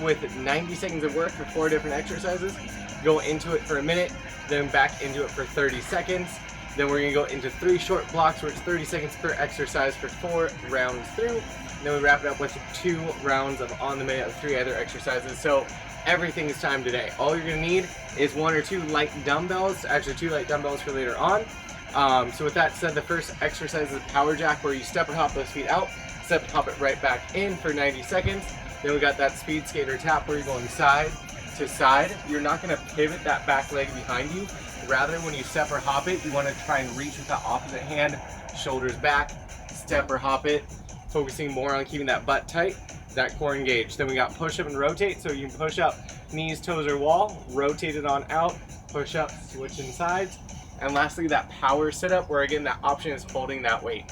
with 90 seconds of work for 4 different exercises. Go into it for a minute, then back into it for 30 seconds. Then we're gonna go into 3 short blocks where it's 30 seconds per exercise for 4 rounds through. And then we wrap it up with 2 rounds of on the minute of 3 other exercises. So everything is timed today. All you're gonna need is 1 or 2 light dumbbells, actually 2 light dumbbells for later on. So with that said, the first exercise is power jack, where you step or hop those feet out, step and hop it right back in for 90 seconds. Then we got that speed skater tap where you're going side to side. You're not gonna pivot that back leg behind you. Rather, when you step or hop it, you wanna try and reach with the opposite hand, shoulders back, step or hop it, focusing more on keeping that butt tight, that core engaged. Then we got push up and rotate, so you can push up, knees, toes, or wall, rotate it on out, push up, switching sides. And lastly, that power sit up, where again, that option is holding that weight.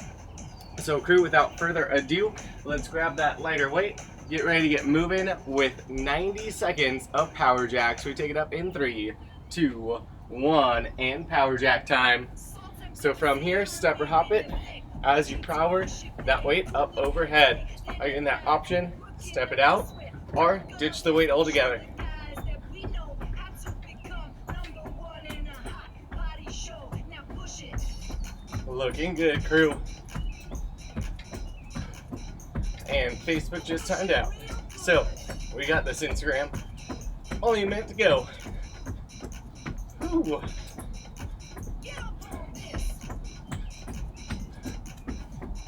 So crew, without further ado, let's grab that lighter weight, get ready to get moving with 90 seconds of power jacks. We take it up in 3, 2, 1, and power jack time. So from here, step or hop it as you power that weight up overhead. Again, that option, step it out or ditch the weight altogether. Looking good, crew. And Facebook just timed out. So we got this Instagram. Only a minute to go. Ooh.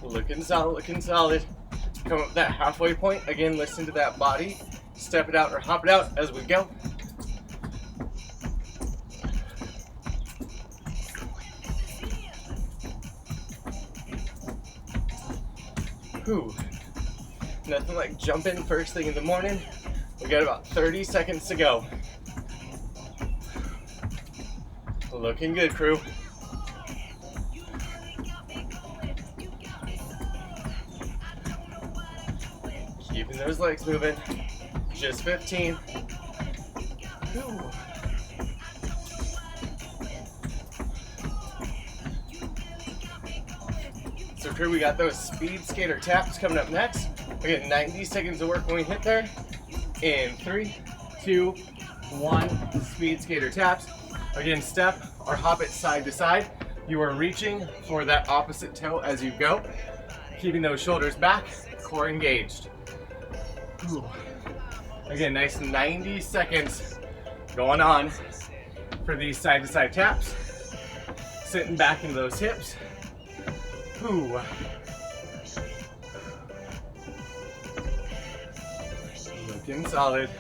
Looking solid, looking solid. Come up that halfway point. Again, listen to that body. Step it out or hop it out as we go. Whew. Nothing like jumping first thing in the morning. We got about 30 seconds to go. Looking good, crew. Keeping those legs moving. Just 15. Whew. So crew, we got those speed skater taps coming up next. We get 90 seconds of work when we hit there. In 3, 2, 1, speed skater taps. Again, step or hop it side to side. You are reaching for that opposite toe as you go. Keeping those shoulders back, core engaged. Ooh. Again, nice 90 seconds going on for these side to side taps. Sitting back into those hips. Ooh. Looking solid.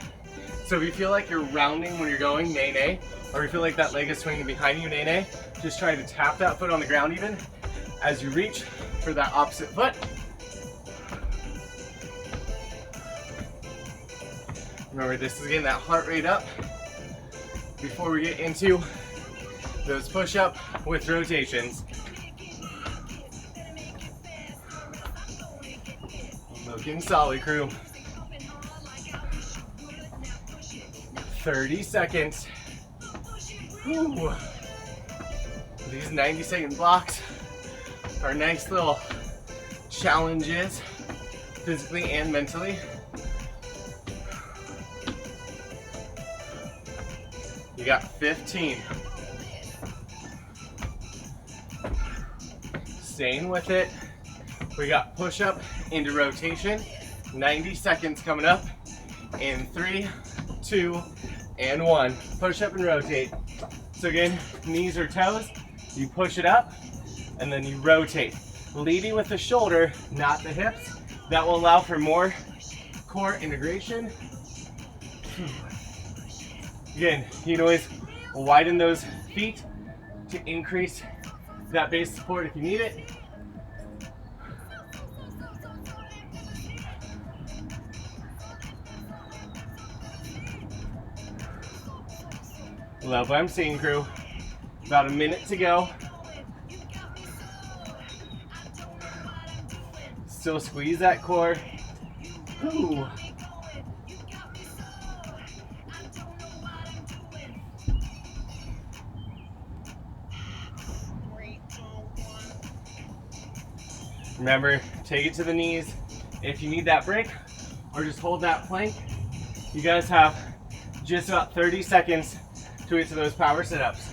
So if you feel like you're rounding when you're going, nay, nay, or you feel like that leg is swinging behind you, nay, nay, just try to tap that foot on the ground even as you reach for that opposite foot. Remember, this is getting that heart rate up before we get into those push-up with rotations. Looking solid, crew. 30 seconds. Whew. These 90-second blocks are nice little challenges, physically and mentally. You got 15. Staying with it. We got push up into rotation. 90 seconds coming up. In 3, 2, and 1. Push up and rotate. So again, knees or toes, you push it up and then you rotate. Leading with the shoulder, not the hips. That will allow for more core integration. Again, you can always widen those feet to increase that base support if you need it. Love what I'm seeing, crew. About a minute to go. Still squeeze that core. Ooh. Remember, take it to the knees if you need that break, or just hold that plank You guys have just about 30 seconds to get to those power sit-ups.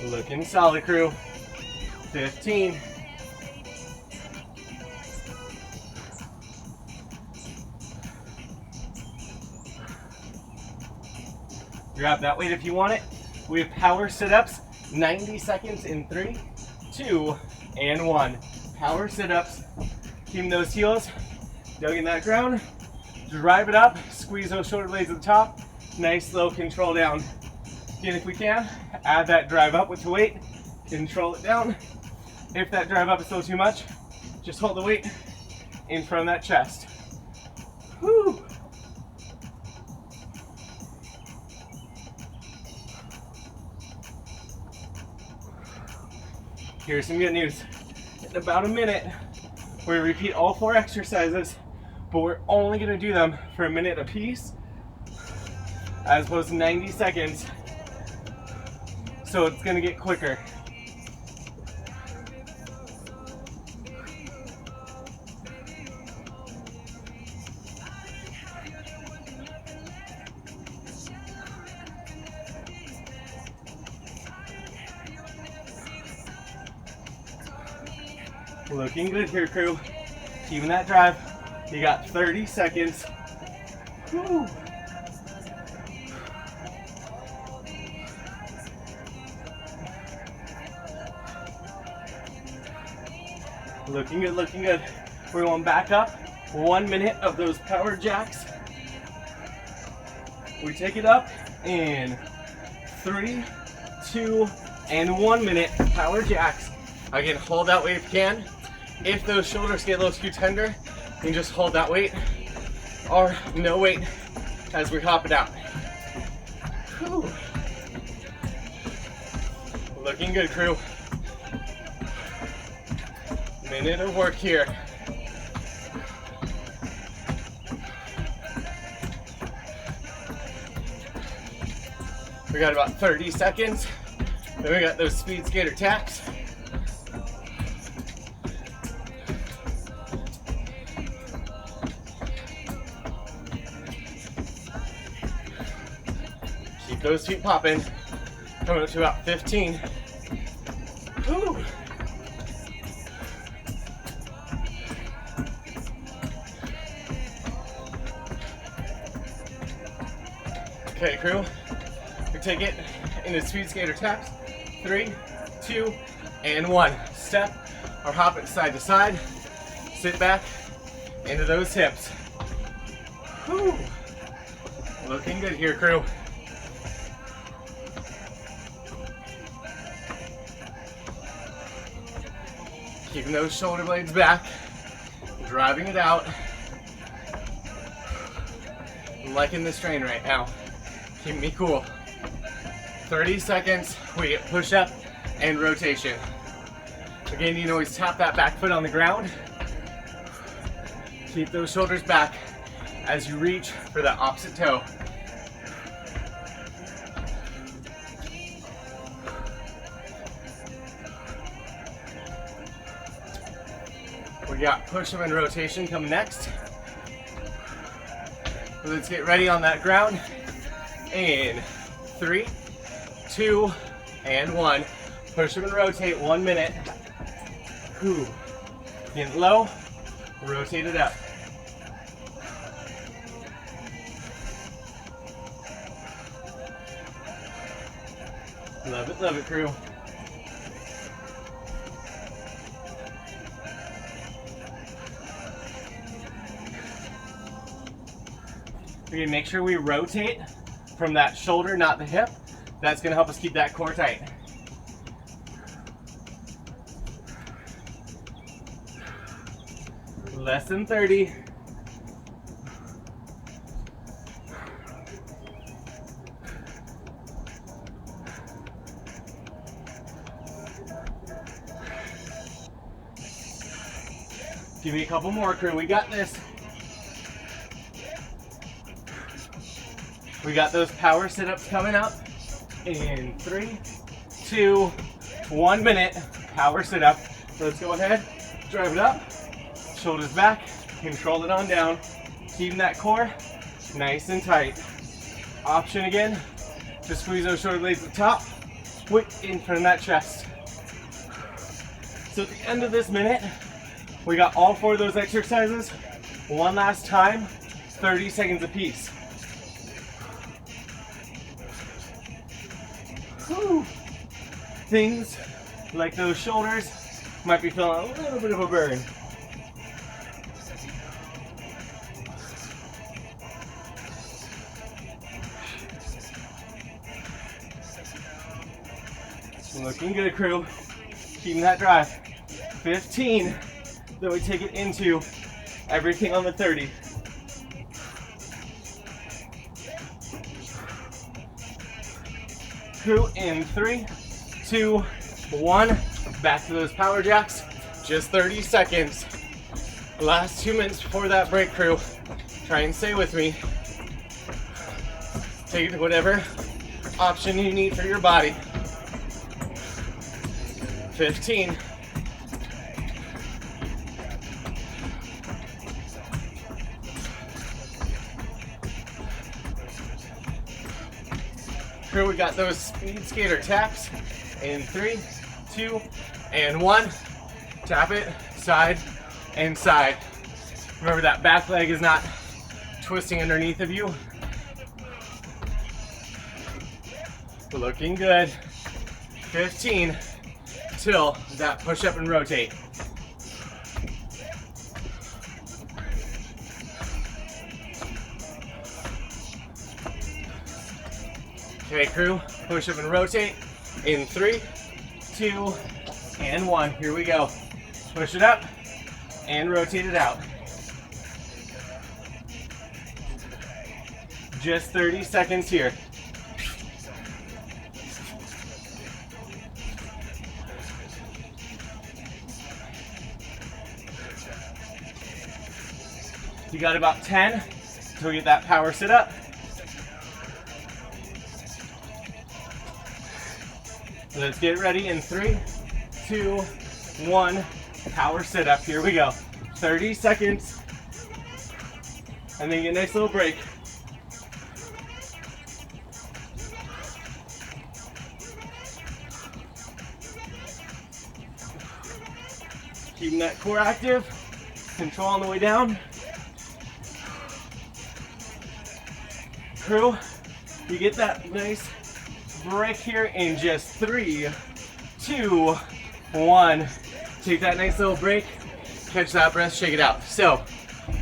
Looking solid, crew. 15. Grab that weight if you want it. We have power sit-ups, 90 seconds in 3, 2, and 1. Power sit-ups. Keeping those heels dug in that ground. Drive it up. Squeeze those shoulder blades at the top. Nice, slow control down. Again, if we can, add that drive up with the weight. Control it down. If that drive up is still too much, just hold the weight in front of that chest. Whew. Here's some good news. In about a minute, we repeat all 4 exercises, but we're only gonna do them for a minute apiece, as opposed to 90 seconds. So it's gonna get quicker. Looking good here, crew. Keeping that drive. You got 30 seconds. Woo. Looking good, looking good. We're going back up. 1 minute of those power jacks. We take it up in 3, 2, and 1 minute. Power jacks. Again, hold that weight if you can. If those shoulders get a little too tender, you can just hold that weight or no weight as we hop it out. Whew. Looking good, crew. Minute of work here. We got about 30 seconds. Then we got those speed skater taps. Keep those feet popping. Coming up to about 15. Whew. Okay, crew. We take it into speed skater taps. 3, 2, and 1. Step or hop it side to side. Sit back into those hips. Whew. Looking good here, crew. Keeping those shoulder blades back, driving it out. I'm liking the strain right now. Keeping me cool. 30 seconds, we get push up and rotation. Again, you can always tap that back foot on the ground. Keep those shoulders back as you reach for the opposite toe. We got push up and rotation coming next. Let's get ready on that ground. In 3, 2, and 1. Push up and rotate 1 minute. Whew. Get low, rotate it up. Love it, crew. Okay, make sure we rotate from that shoulder, not the hip. That's gonna help us keep that core tight. Less than 30. Give me a couple more, crew. We got this. We got those power sit-ups coming up. In 3, 2, 1 minute. Power sit up. Let's go ahead, drive it up, shoulders back, control it on down, keeping that core nice and tight. Option again, to squeeze those shoulder blades at the top, weight in front of that chest. So at the end of this minute, we got all 4 of those exercises. One last time, 30 seconds apiece. Whew. Things like those shoulders might be feeling a little bit of a burn. Looking good, crew. Keeping that drive. 15. Then we take it into everything on the 30. Crew in 3, 2, 1. Back to those power jacks. Just 30 seconds. Last 2 minutes before that break, crew. Try and stay with me. Take whatever option you need for your body. 15. Here we got those speed skater taps in 3, 2, and 1. Tap it, side and side. Remember that back leg is not twisting underneath of you. Looking good. 15 till that push up and rotate. Okay, crew, push up and rotate in 3, 2, and 1. Here we go. Push it up and rotate it out. Just 30 seconds here. You got about 10 till we get that power sit up. Let's get ready in 3, 2, 1. Power sit up. Here we go. 30 seconds. And then get a nice little break. Keeping that core active. Control on the way down. Crew, you get that nice break here in just 3, 2, 1. Take that nice little break, catch that breath, shake it out. So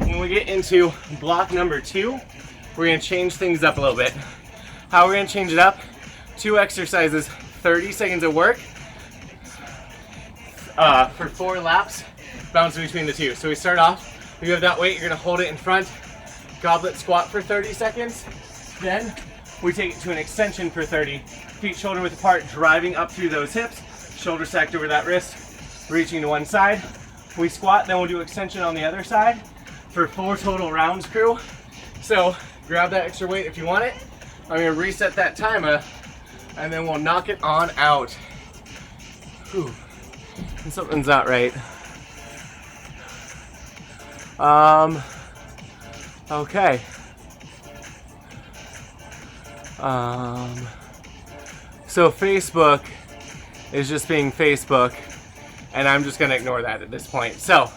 when we get into block number 2, we're gonna change things up a little bit. How we're gonna change it up? 2 exercises, 30 seconds of work for 4 laps, bouncing between the 2. So we start off, you have that weight, you're gonna hold it in front, goblet squat for 30 seconds. Then we take it to an extension for 30. Feet shoulder width apart, driving up through those hips. Shoulder stacked over that wrist, reaching to one side. We squat, then we'll do extension on the other side for 4 total rounds, crew. So grab that extra weight if you want it. I'm gonna reset that timer, and then we'll knock it on out. Whew. And something's not right. Okay. So Facebook is just being Facebook, and I'm just gonna ignore that at this point. So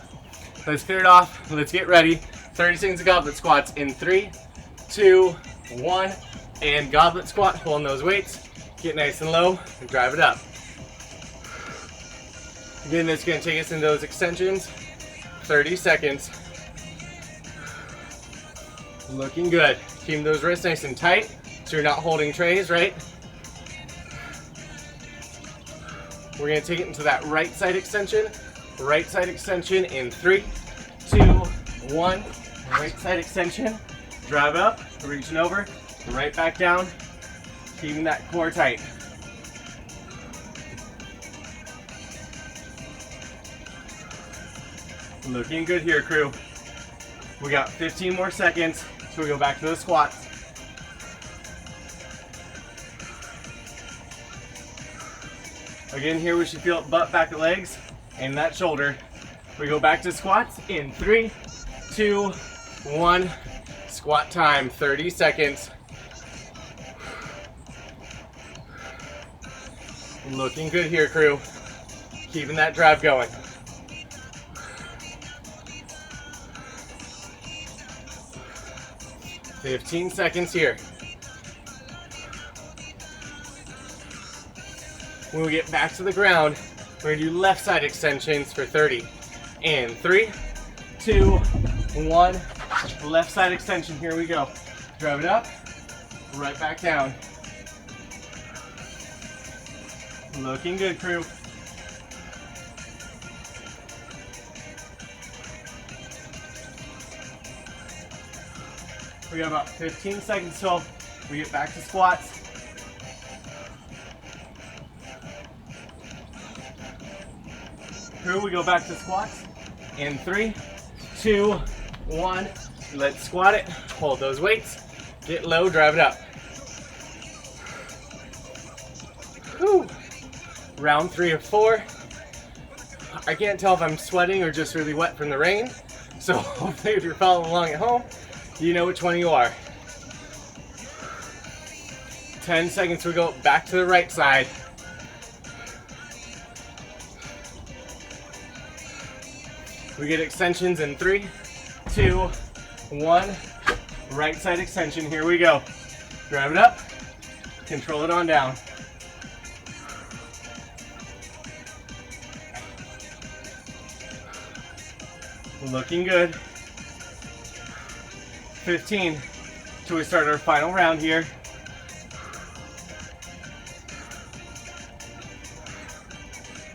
let's clear it off. Let's get ready. 30 seconds of goblet squats in 3, 2, 1, and goblet squat. Holding those weights. Get nice and low and drive it up. Again, that's gonna take us into those extensions. 30 seconds. Looking good. Keeping those wrists nice and tight so you're not holding trays, right? We're gonna take it into that right side extension. Right side extension in 3, 2, 1. Right side extension. Drive up, reaching over, right back down. Keeping that core tight. Looking good here, crew. We got 15 more seconds, so we go back to the squats. Again, here we should feel butt, back, legs, and that shoulder. We go back to squats in 3, 2, 1. Squat time, 30 seconds. Looking good here, crew. Keeping that drive going. "15 seconds here. When we get back to the ground, we're gonna do left side extensions for 30. In 3, 2, 1. Left side extension, here we go. Drive it up, right back down. Looking good, crew. We got about 15 seconds till we get back to squats. Here we go back to squats. In 3, 2, 1. Let's squat it. Hold those weights. Get low, drive it up. Whew. Round 3 of 4. I can't tell if I'm sweating or just really wet from the rain. So hopefully if you're following along at home, you know which one you are. 10 seconds, we go back to the right side. We get extensions in 3, 2, 1. Right side extension, here we go. Drive it up, control it on down. Looking good. 15 till we start our final round here.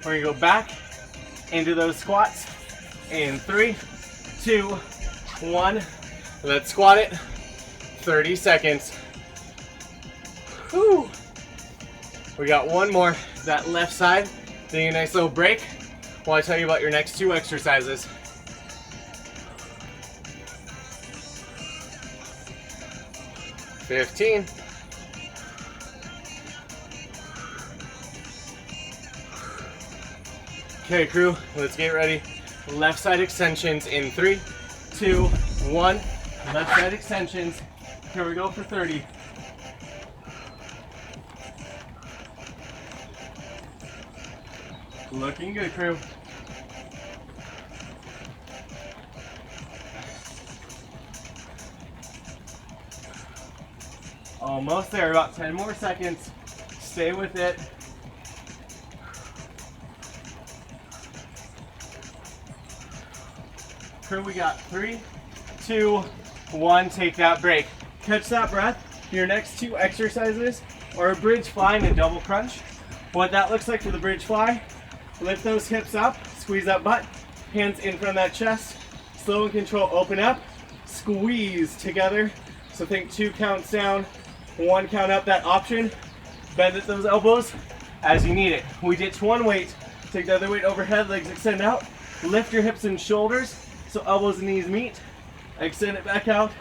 We're gonna go back into those squats in 3, 2, 1. Let's squat it. 30 seconds. Whew. We got one more. That left side. Taking a nice little break while I tell you about your next 2 exercises. "15. Okay, crew, let's get ready. Left side extensions in 3, 2, 1. Left side extensions. Here we go for 30. Looking good, crew. Almost there, about 10 more seconds. Stay with it. Crew, we got 3, 2, 1. Take that break. Catch that breath. Your next 2 exercises are a bridge fly and a double crunch. What that looks like for the bridge fly, lift those hips up, squeeze that butt, hands in front of that chest, slow and control, open up, squeeze together. So think 2 counts down, 1 count up, that option. Bend at those elbows as you need it. We ditch one weight, take the other weight overhead, legs extend out, lift your hips and shoulders so elbows and knees meet, extend it back out,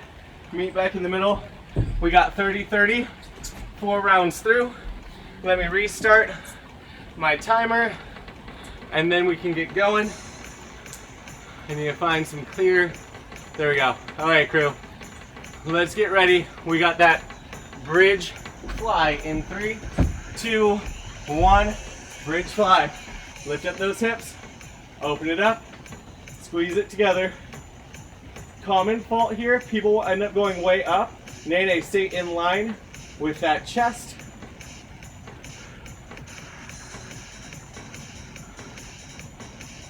meet back in the middle. We got 30-30, 4 rounds through. Let me restart my timer and then we can get going. I need to find some clear, there we go. All right, crew, let's get ready. We got that bridge fly in 3, 2, 1. Bridge fly. Lift up those hips, open it up, squeeze it together. Common fault here, people will end up going way up. Nay, stay in line with that chest.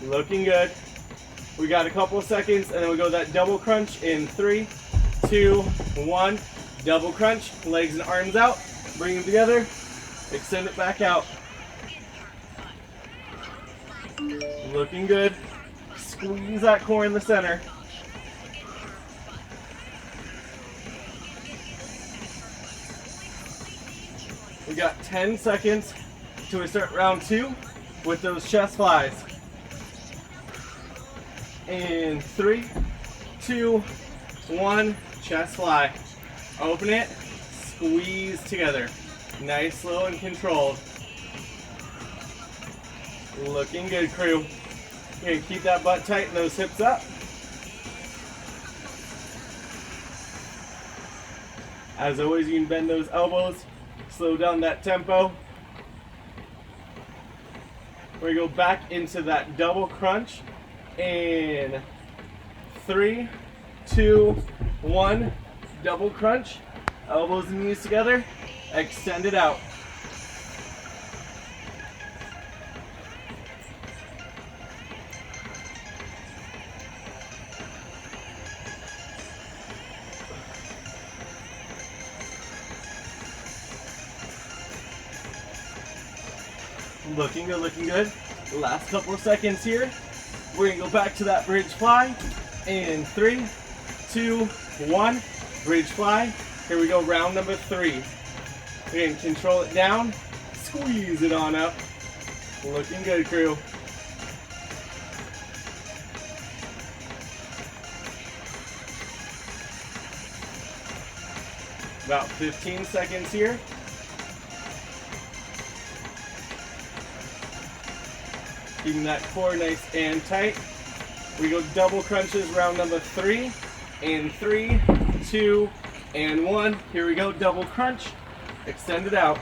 Looking good. We got a couple of seconds and then we go that double crunch in 3, 2, 1. Double crunch, legs and arms out, bring them together, extend it back out. Looking good. Squeeze that core in the center. We got 10 seconds till we start round 2 with those chest flies. In 3, 2, 1, chest fly. Open it, squeeze together. Nice, slow, and controlled. Looking good, crew. You're gonna keep that butt tight and those hips up. As always, you can bend those elbows, slow down that tempo. We're gonna go back into that double crunch in 3, 2, 1. Double crunch, elbows and knees together, extend it out. Looking good, looking good. Last couple of seconds here. We're gonna go back to that bridge fly in 3, 2, 1. Bridge fly. Here we go, round number 3. We're gonna control it down, squeeze it on up. Looking good, crew. About 15 seconds here. Keeping that core nice and tight. We go double crunches, round number 3. In 3, 2, and 1. Here we go, double crunch. Extend it out.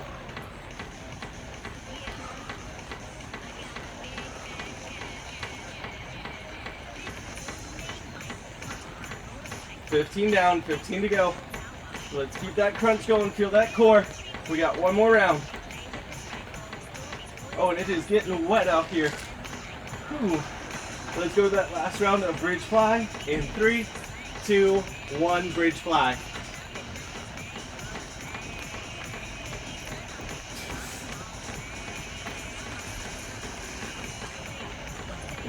$15 down, 15 to go. Let's keep that crunch going, feel that core. We got one more round. Oh, and it is getting wet out here. Whew. Let's go to that last round of bridge fly in 3, 2, 1, bridge fly.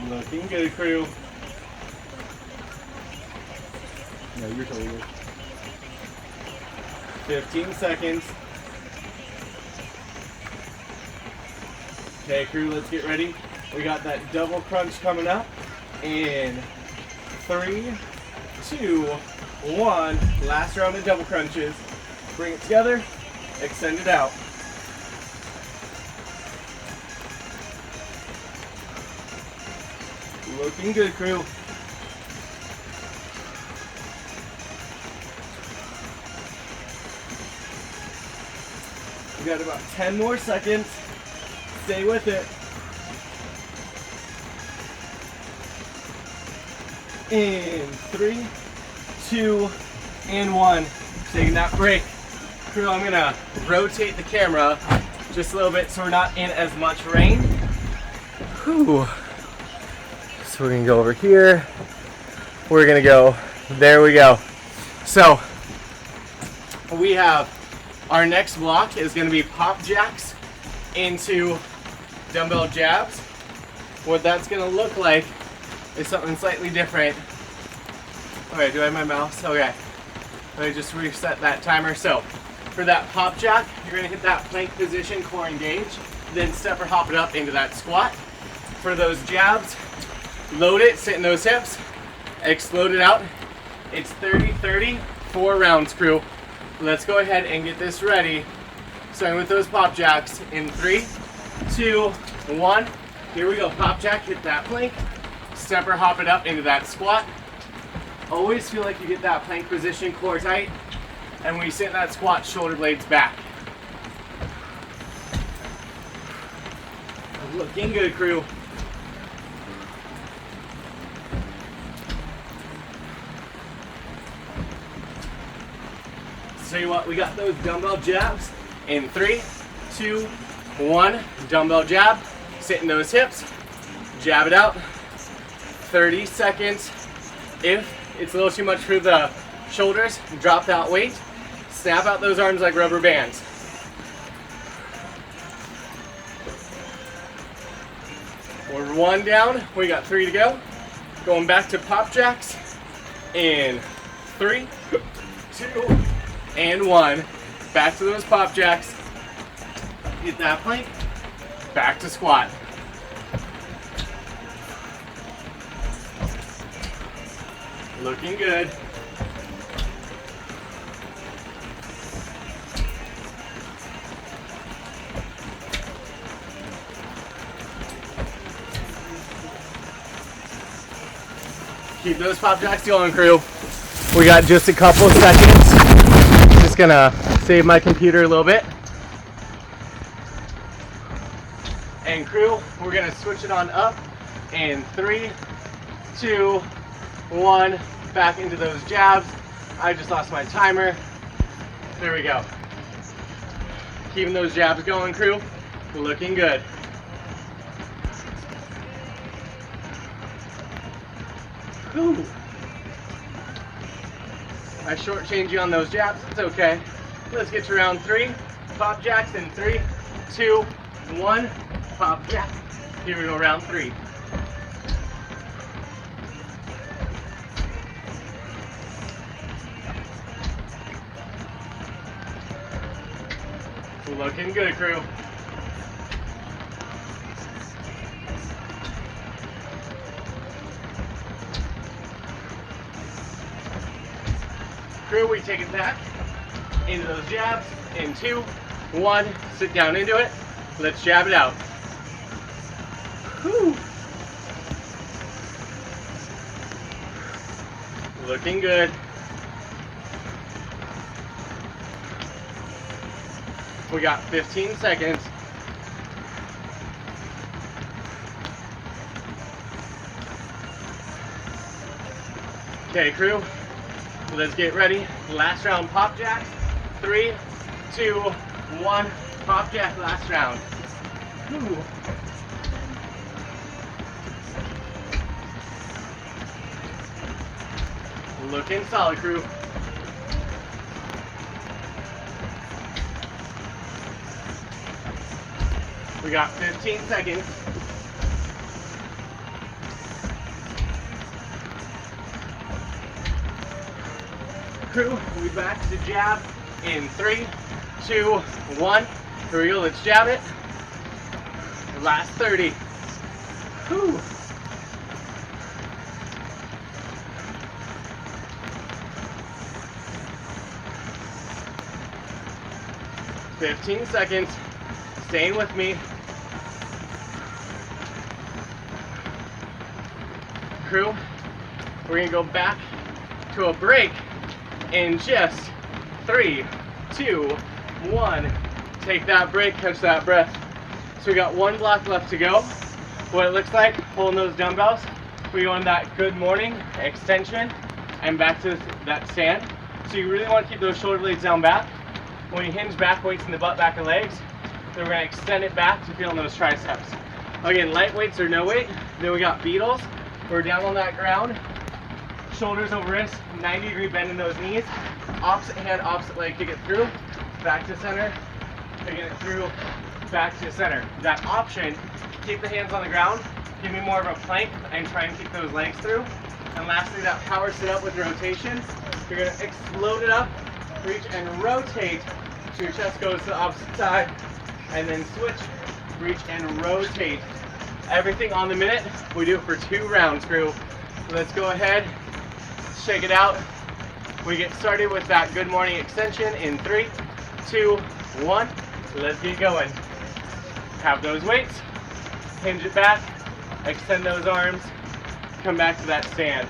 Looking good, crew. No, you're totally good. 15 seconds. Okay, crew, let's get ready. We got that double crunch coming up in 3, 2, 1. Last round of double crunches. Bring it together, extend it out. Looking good, crew. We got about 10 more seconds. Stay with it. In 3, 2, and 1. Taking that break. Crew, I'm gonna rotate the camera just a little bit so we're not in as much rain. Whew. So we're gonna go over here. We're gonna go, there we go. So we have our next block is gonna be pop jacks into dumbbell jabs. What that's gonna look like is something slightly different. Okay, do I have my mouse? Okay. Let me just reset that timer. So for that pop jack, you're gonna hit that plank position, core engage, then step or hop it up into that squat. For those jabs, load it, sit in those hips, explode it out. It's 30-30, 4 rounds, crew. Let's go ahead and get this ready. Starting with those pop jacks in 3, 2, 1. Here we go, pop jack, hit that plank. Step or hop it up into that squat. Always feel like you get that plank position, core tight. And when you sit in that squat, shoulder blades back. Looking good, crew. Tell you what, we got those dumbbell jabs in 3, 2, 1. Dumbbell jab, sit in those hips, jab it out. 30 seconds. If it's a little too much for the shoulders, drop that weight. Snap out those arms like rubber bands. We're 1 down. We got 3 to go. Going back to pop jacks in 3, 2, and 1. Back to those pop jacks. Hit that plank. Back to squat. Looking good. Keep those pop jacks going, crew. We got just a couple seconds. Just gonna save my computer a little bit. And crew, we're gonna switch it on up in 3, 2, 1. Back into those jabs. I just lost my timer. There we go. Keeping those jabs going, crew. Looking good. Whew. I shortchanged you on those jabs. It's okay. Let's get to round 3. Pop jacks in 3, 2, 1. Pop jack. Here we go, round 3. Looking good, crew. Crew, we take it back into those jabs in 2, 1. Sit down into it. Let's jab it out. Whew. Looking good. We got 15 seconds. Okay, crew, let's get ready. Last round, pop jacks. 3, 2, 1. Pop jack, last round. Whew. Looking solid, crew. We got 15 seconds. Crew, we back to jab in 3, 2, 1. Here we go, let's jab it. Last 30. Whew. "15 seconds. Staying with me. Crew, we're gonna go back to a break in just 3, 2, 1. Take that break, catch that breath. So we got 1 block left to go. What it looks like, holding those dumbbells, we go in that good morning extension and back to that stand. So you really want to keep those shoulder blades down back. When you hinge back, weights in the butt, back, and legs, then we're going to extend it back to feeling those triceps. Again, light weights or no weight. Then we got Beetles. We're down on that ground, shoulders over wrists, 90-degree bend in those knees. Opposite hand, opposite leg, kick it through, back to center, taking it through, back to center. That option, keep the hands on the ground, give me more of a plank, and try and keep those legs through. And lastly, that power sit up with rotation. You're going to explode it up, reach and rotate, so your chest goes to the opposite side, and then switch, reach and rotate. Everything on the minute. We do it for 2 rounds, crew. Let's go ahead, shake it out. We get started with that good morning extension in 3, 2, 1. Let's get going. Have those weights, hinge it back, extend those arms, come back to that stand.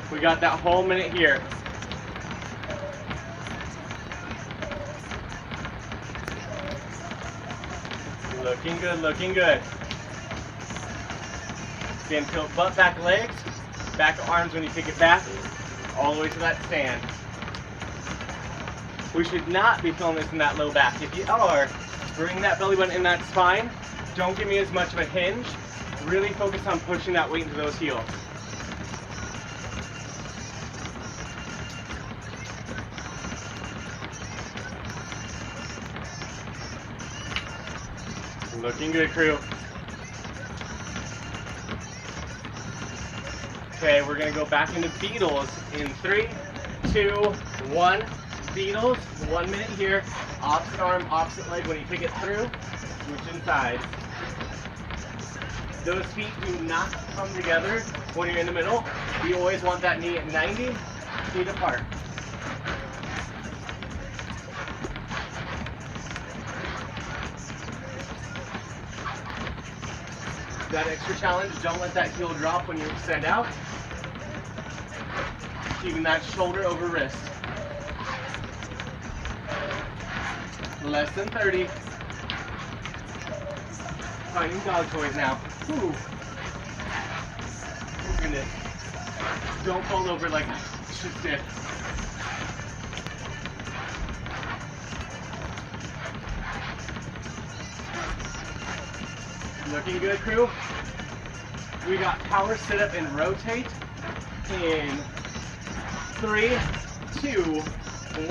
We got that whole minute here. Looking good, looking good. Again, tilt butt, back legs, back arms when you kick it back, all the way to that stand. We should not be feeling this in that low back. If you are, bring that belly button in that spine. Don't give me as much of a hinge. Really focus on pushing that weight into those heels. Looking good, crew. Okay, we're gonna go back into Beetles in 3, 2, 1. Beetles, 1 minute here. Opposite arm, opposite leg when you kick it through. Switch inside. Those feet do not come together when you're in the middle. You always want that knee at 90 feet apart. That extra challenge, don't let that heel drop when you extend out. Keeping that shoulder over wrist. Less than 30. Finding dog toys now. Whew. Oh goodness. Don't fall over like I just did. Looking good, crew. We got power sit up and rotate in 3, 2,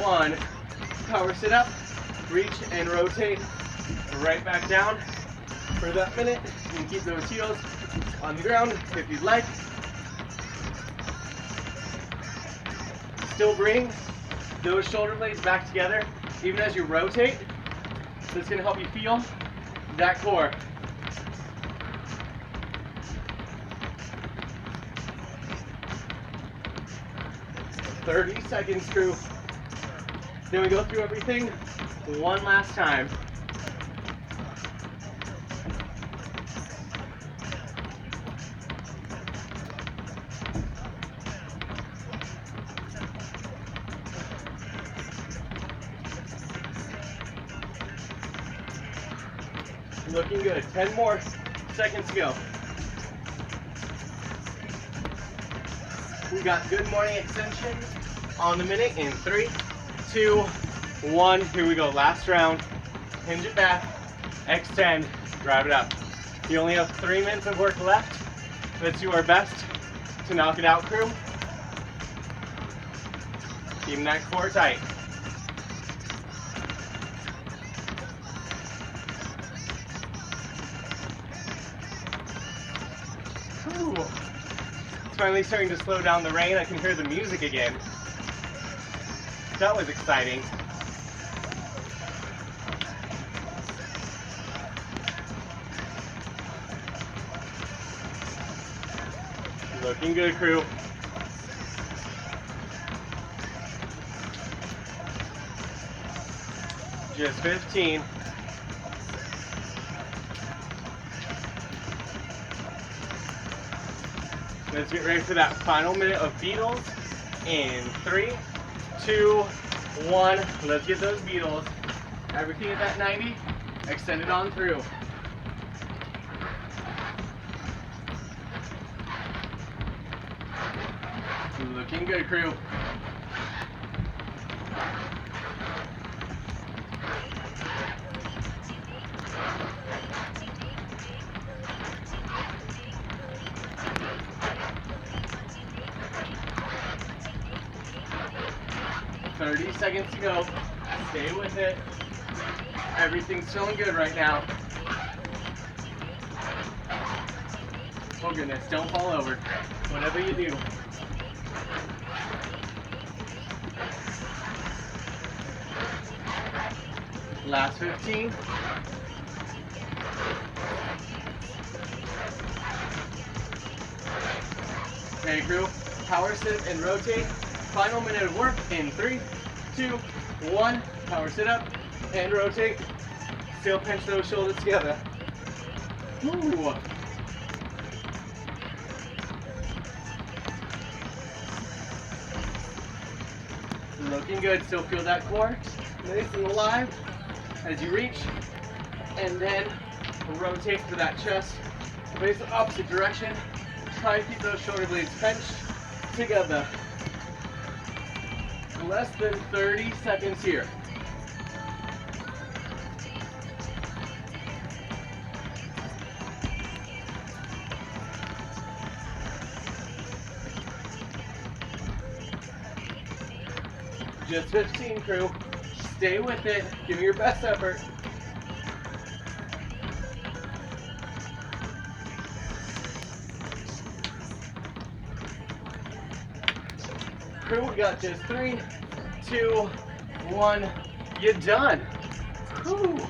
1. Power sit up, reach and rotate right back down for that minute. You can keep those heels on the ground if you'd like. Still bring those shoulder blades back together even as you rotate. This is going to help you feel that core. 30 seconds, crew. Then we go through everything one last time. Looking good. 10 more seconds to go. We got good morning extension on the minute in 3, 2, 1. Here we go. Last round. Hinge it back. Extend. Drive it up. You only have 3 minutes of work left. Let's do our best to knock it out, crew. Keeping that core tight. Ooh. It's finally starting to slow down the rain. I can hear the music again. That was exciting. Looking good, crew. Just 15. Let's get ready for that final minute of Beetles in 3, 2, 1. Let's get those Beetles. Everything at that 90. Extend it on through. Looking good, crew. Seconds to go. Stay with it. Everything's feeling good right now. Oh goodness, don't fall over. Whatever you do. Last 15. Okay, crew. Power sit and rotate. Final minute of work in 3, 2, 1. Power sit up and rotate. Still pinch those shoulders together. Ooh. Looking good. Still feel that core nice and alive as you reach, and then rotate for that chest. Face the opposite direction. Try and keep those shoulder blades pinched together. Less than 30 seconds here. Just 15, crew. Stay with it. Give me your best effort. Crew, we got just 3, 2, 1. You're done. Whew.